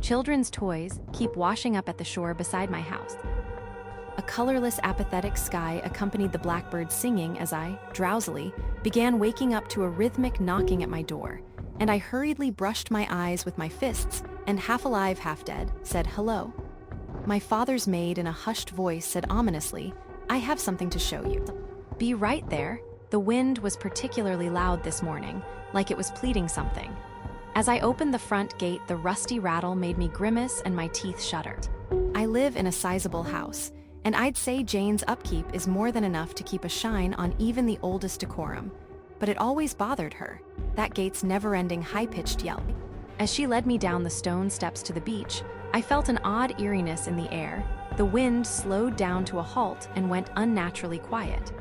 Children's toys keep washing up at the shore beside my house. A colorless, apathetic sky accompanied the blackbirds singing as I, drowsily, began waking up to a rhythmic knocking at my door, and I hurriedly brushed my eyes with my fists and, half alive, half dead, said hello. My father's maid in a hushed voice said ominously, "I have something to show you." Be right there. The wind was particularly loud this morning, like it was pleading something. As I opened the front gate, the rusty rattle made me grimace and my teeth shuddered. I live in a sizable house, and I'd say Jane's upkeep is more than enough to keep a shine on even the oldest decorum. But it always bothered her, that gate's never-ending high-pitched yelp. As she led me down the stone steps to the beach, I felt an odd eeriness in the air. The wind slowed down to a halt and went unnaturally quiet.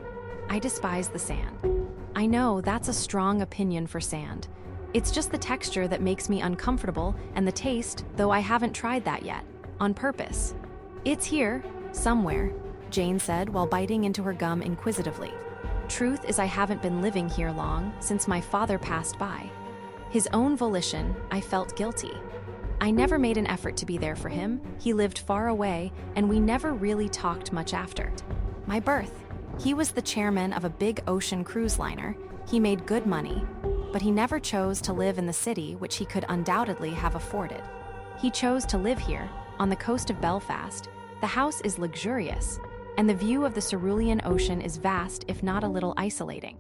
I despise the sand. I know that's a strong opinion for sand. It's just the texture that makes me uncomfortable, and the taste, though I haven't tried that yet, on purpose. "It's here, somewhere," Jane said while biting into her gum inquisitively. Truth is, I haven't been living here long, since my father passed by. His own volition, I felt guilty. I never made an effort to be there for him. He lived far away, and we never really talked much after my birth. He was the chairman of a big ocean cruise liner. He made good money, but he never chose to live in the city, which he could undoubtedly have afforded. He chose to live here, on the coast of Belfast. The house is luxurious, and the view of the cerulean ocean is vast, if not a little isolating.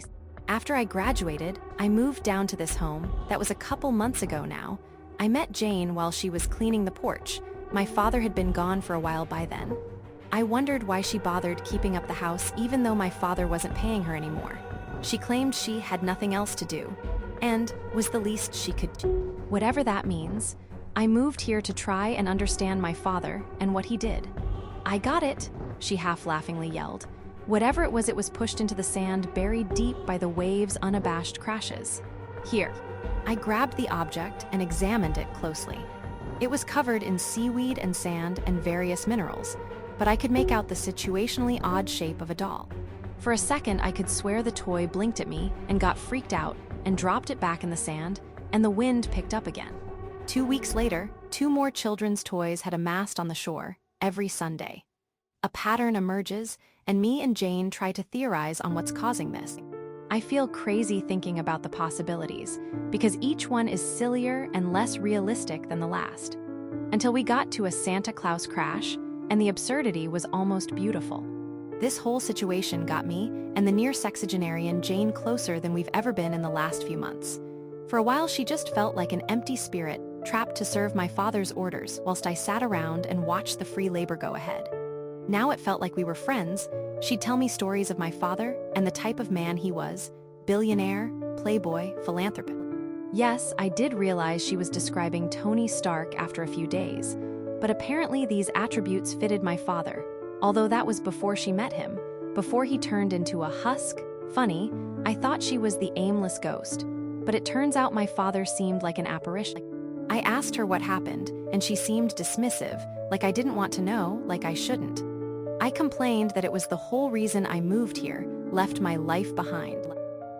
After I graduated, I moved down to this home. That was a couple months ago now. I met Jane while she was cleaning the porch. My father had been gone for a while by then. I wondered why she bothered keeping up the house even though my father wasn't paying her anymore. She claimed she had nothing else to do, and was the least she could do. Whatever that means, I moved here to try and understand my father and what he did. "I got it," she half-laughingly yelled. Whatever it was pushed into the sand, buried deep by the waves' unabashed crashes. "Here." I grabbed the object and examined it closely. It was covered in seaweed and sand and various minerals, but I could make out the situationally odd shape of a doll. For a second, I could swear the toy blinked at me and got freaked out and dropped it back in the sand, and the wind picked up again. 2 weeks later, 2 more children's toys had amassed on the shore, every Sunday. A pattern emerges, and me and Jane try to theorize on what's causing this. I feel crazy thinking about the possibilities, because each one is sillier and less realistic than the last. Until we got to a Santa Claus crash, and the absurdity was almost beautiful. This whole situation got me and the near sexagenarian Jane closer than we've ever been in the last few months. For a while, she just felt like an empty spirit, trapped to serve my father's orders whilst I sat around and watched the free labor go ahead. Now it felt like we were friends. She'd tell me stories of my father and the type of man he was: billionaire, playboy, philanthropist. Yes, I did realize she was describing Tony Stark after a few days, but apparently these attributes fitted my father, although that was before she met him, before he turned into a husk. Funny, I thought she was the aimless ghost, but it turns out my father seemed like an apparition. I asked her what happened, and she seemed dismissive, like I didn't want to know, like I shouldn't. I complained that it was the whole reason I moved here, left my life behind.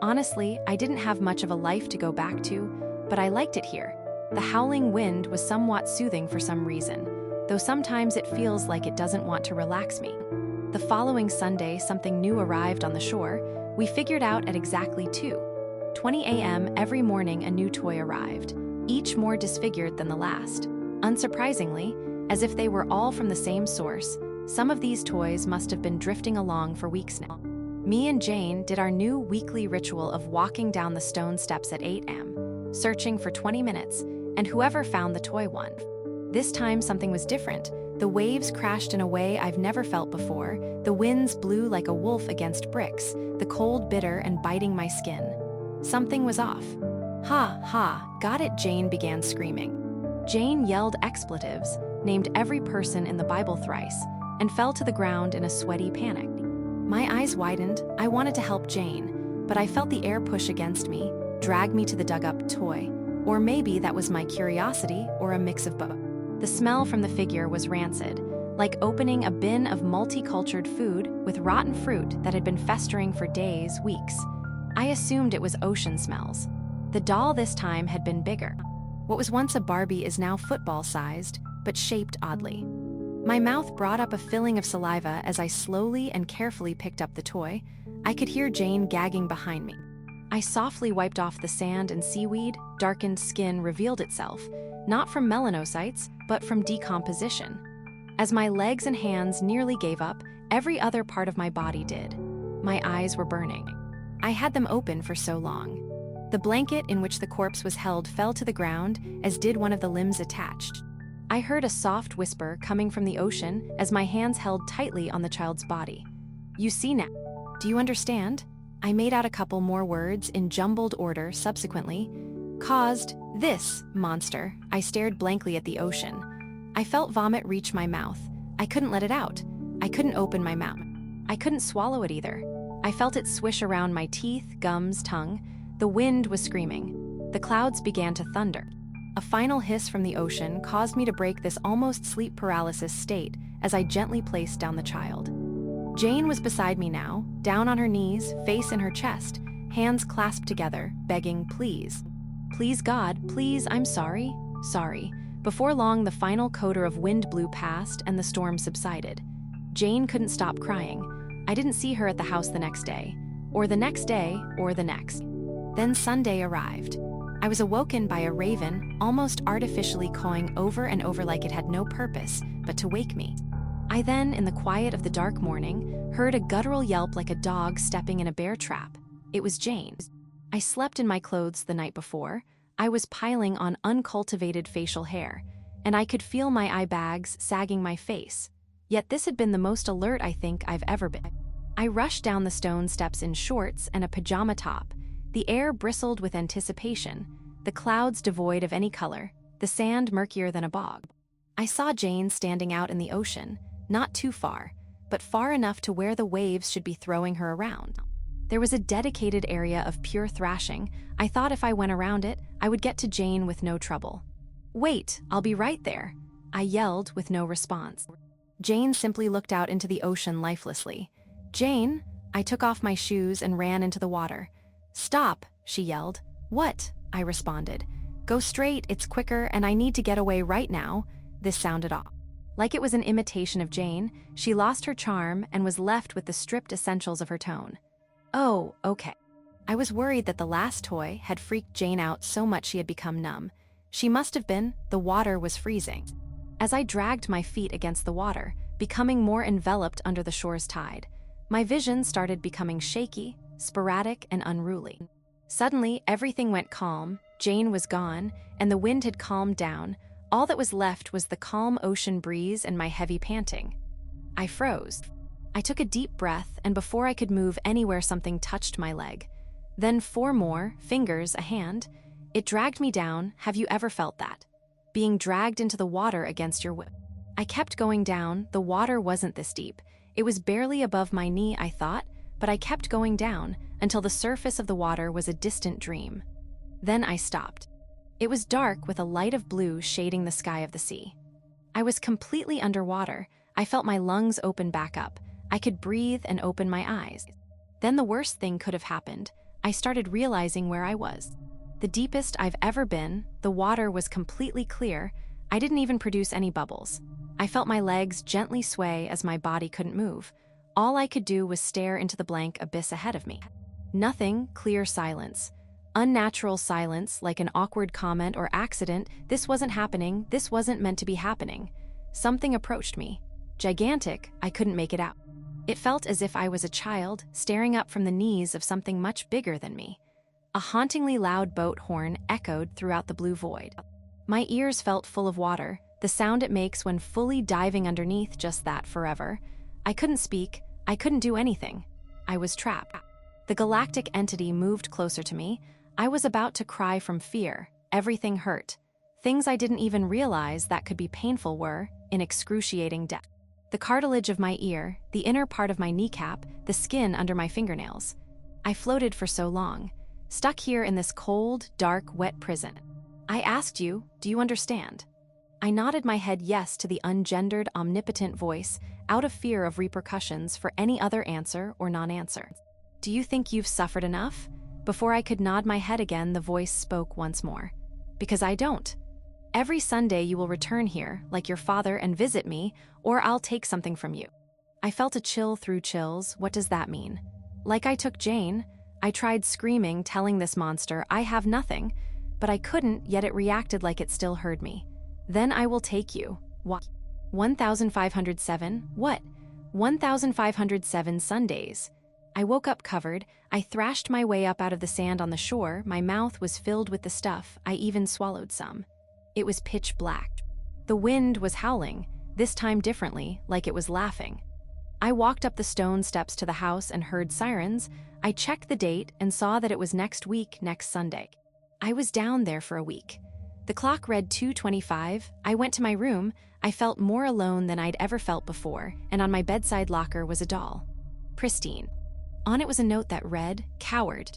Honestly, I didn't have much of a life to go back to, but I liked it here. The howling wind was somewhat soothing for some reason, though sometimes it feels like it doesn't want to relax me. The following Sunday, something new arrived on the shore. We figured out at exactly 2:20 a.m. every morning a new toy arrived, each more disfigured than the last. Unsurprisingly, as if they were all from the same source, some of these toys must have been drifting along for weeks now. Me and Jane did our new weekly ritual of walking down the stone steps at 8 a.m., searching for 20 minutes, and whoever found the toy won. This time something was different. The waves crashed in a way I've never felt before. The winds blew like a wolf against bricks, the cold bitter and biting my skin. Something was off. "Ha, ha, got it," Jane began screaming. Jane yelled expletives, named every person in the Bible thrice, and fell to the ground in a sweaty panic. My eyes widened. I wanted to help Jane, but I felt the air push against me, drag me to the dug-up toy. Or maybe that was my curiosity, or a mix of both. The smell from the figure was rancid, like opening a bin of multicultured food with rotten fruit that had been festering for days, weeks. I assumed it was ocean smells. The doll this time had been bigger. What was once a Barbie is now football-sized, but shaped oddly. My mouth brought up a filling of saliva as I slowly and carefully picked up the toy. I could hear Jane gagging behind me. I softly wiped off the sand and seaweed. Darkened skin revealed itself, not from melanocytes, but from decomposition. As my legs and hands nearly gave up, every other part of my body did. My eyes were burning. I had them open for so long. The blanket in which the corpse was held fell to the ground, as did one of the limbs attached. I heard a soft whisper coming from the ocean as my hands held tightly on the child's body. "You see now. Do you understand?" I made out a couple more words in jumbled order subsequently. "Caused this monster." I stared blankly at the ocean. I felt vomit reach my mouth. I couldn't let it out. I couldn't open my mouth. I couldn't swallow it either. I felt it swish around my teeth, gums, tongue. The wind was screaming. The clouds began to thunder. A final hiss from the ocean caused me to break this almost sleep paralysis state as I gently placed down the child. Jane was beside me now, down on her knees, face in her chest, hands clasped together, begging, "Please. Please God, please, I'm sorry, sorry." Before long, the final coda of wind blew past and the storm subsided. Jane couldn't stop crying. I didn't see her at the house the next day, or the next day, or the next. Then Sunday arrived. I was awoken by a raven, almost artificially cawing over and over like it had no purpose but to wake me. I then, in the quiet of the dark morning, heard a guttural yelp like a dog stepping in a bear trap. It was Jane. I slept in my clothes the night before. I was piling on uncultivated facial hair, and I could feel my eye bags sagging my face. Yet this had been the most alert I think I've ever been. I rushed down the stone steps in shorts and a pajama top. The air bristled with anticipation, the clouds devoid of any color, the sand murkier than a bog. I saw Jane standing out in the ocean, not too far, but far enough to where the waves should be throwing her around. There was a dedicated area of pure thrashing. I thought if I went around it, I would get to Jane with no trouble. "Wait, I'll be right there," I yelled with no response. Jane simply looked out into the ocean lifelessly. "Jane?" I took off my shoes and ran into the water. "Stop," she yelled. "What?" I responded. "Go straight, it's quicker, and I need to get away right now." This sounded off. Like it was an imitation of Jane, she lost her charm and was left with the stripped essentials of her tone. "Oh, okay." I was worried that the last toy had freaked Jane out so much she had become numb. She must have been. The water was freezing. As I dragged my feet against the water, becoming more enveloped under the shore's tide, my vision started becoming shaky, sporadic, and unruly. Suddenly, everything went calm, Jane was gone, and the wind had calmed down. All that was left was the calm ocean breeze and my heavy panting. I froze. I took a deep breath, and before I could move anywhere, something touched my leg. Then 4 more, fingers, a hand. It dragged me down. Have you ever felt that? Being dragged into the water against your will. I kept going down. The water wasn't this deep. It was barely above my knee, I thought, but I kept going down until the surface of the water was a distant dream. Then I stopped. It was dark with a light of blue shading the sky of the sea. I was completely underwater. I felt my lungs open back up. I could breathe and open my eyes. Then the worst thing could have happened. I started realizing where I was. The deepest I've ever been, the water was completely clear. I didn't even produce any bubbles. I felt my legs gently sway as my body couldn't move. All I could do was stare into the blank abyss ahead of me. Nothing, clear silence. Unnatural silence, like an awkward comment or accident. This wasn't happening. This wasn't meant to be happening. Something approached me. Gigantic, I couldn't make it out. It felt as if I was a child, staring up from the knees of something much bigger than me. A hauntingly loud boat horn echoed throughout the blue void. My ears felt full of water, the sound it makes when fully diving underneath, just that, forever. I couldn't speak, I couldn't do anything. I was trapped. The galactic entity moved closer to me. I was about to cry from fear. Everything hurt. Things I didn't even realize that could be painful were, in excruciating depth. The cartilage of my ear, the inner part of my kneecap, the skin under my fingernails. I floated for so long, stuck here in this cold, dark, wet prison. I asked you, do you understand? I nodded my head yes to the ungendered, omnipotent voice, out of fear of repercussions for any other answer or non-answer. Do you think you've suffered enough? Before I could nod my head again, the voice spoke once more. Because I don't. Every Sunday you will return here, like your father, and visit me, or I'll take something from you. I felt a chill through chills. What does that mean? Like I took Jane, I tried screaming, telling this monster, I have nothing, but I couldn't, yet it reacted like it still heard me. Then I will take you. What? 1,507? What? 1,507 Sundays. I woke up covered. I thrashed my way up out of the sand on the shore. My mouth was filled with the stuff. I even swallowed some. It was pitch black. The wind was howling, this time differently, like it was laughing. I walked up the stone steps to the house and heard sirens. I checked the date and saw that it was next week, next Sunday. I was down there for a week. The clock read 2:25. I went to my room. I felt more alone than I'd ever felt before, and on my bedside locker was a doll. Pristine. On it was a note that read, "Coward,